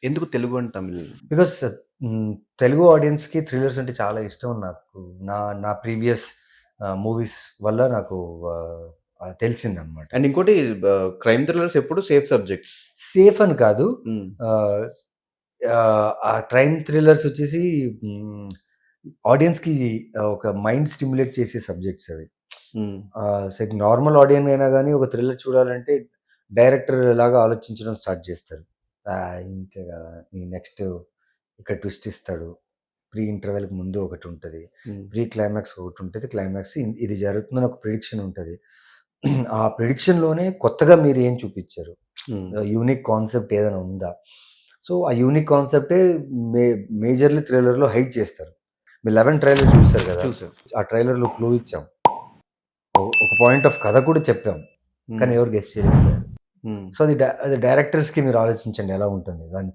ఎందుకు Telugu and Tamil? Because Telugu ఆడియన్స్‌కి thrillers అంటే చాలా ఇష్టం నాకు. నా నా ప్రీవియస్ మూవీస్ వల్ల నాకు తెలిసిందనమాట. అండ్ ఇంకోటి క్రైమ్ థ్రిల్లర్స్ ఎప్పుడు సేఫ్ సబ్జెక్ట్స్. సేఫ్ అని కాదు. హ్మ్. ఆహ్, ఆ క్రైమ్ థ్రిల్లర్స్ వచ్చేసి హ్మ్, ఆడియన్స్‌కి ఒక మైండ్ స్టిమ్యులేట్ చేసే సబ్జెక్ట్స్ అవి. హ్మ్. నార్మల్ ఆడియన్ అయినా గాని ఒక థ్రిల్లర్ చూడాలంటే డైరెక్టర్ లాగా ఆలోచించడం స్టార్ట్ చేస్తారు. ఇంకా ఈ నెక్స్ట్ ఇక్కడ ట్విస్ట్ ఇస్తాడు. ప్రీ ఇంటర్వెల్‌కి ముందు ఒకటుంటది. హ్మ్. ప్రీ క్లైమాక్స్ ఒకటుంటది. క్లైమాక్స్ ఇది జరుగుతుందని ఒక ప్రిడిక్షన్ ఉంటది. ఆ ప్రిడిక్షన్‌లోనే కొత్తగా మీరు ఏం చూపిచ్చారు? హ్మ్. యూనిక్ కాన్సెప్ట్ ఏదైనా ఉందా? సో, ఆ యూనిక్ కాన్సెప్టే మే మేజర్‌లీ థ్రిల్లర్‌లో హైడ్ చేస్తారు. మీరు 'లెవెన్' ట్రైలర్ చూసారు గదా! చూసా. ఆ ట్రైలర్‌లో క్లూ ఇచ్చాం. ఒక పాయింట్ ఆఫ్ కథ కూడా చెప్పాం. కానీ హ్మ్. ఎవరు గెస్ చేయలేకపోయారు. హ్మ్. సో, అది డైరెక్టర్స్‌కి మీరు ఆలోచించండి ఎలా ఉంటుంది. దాన్ని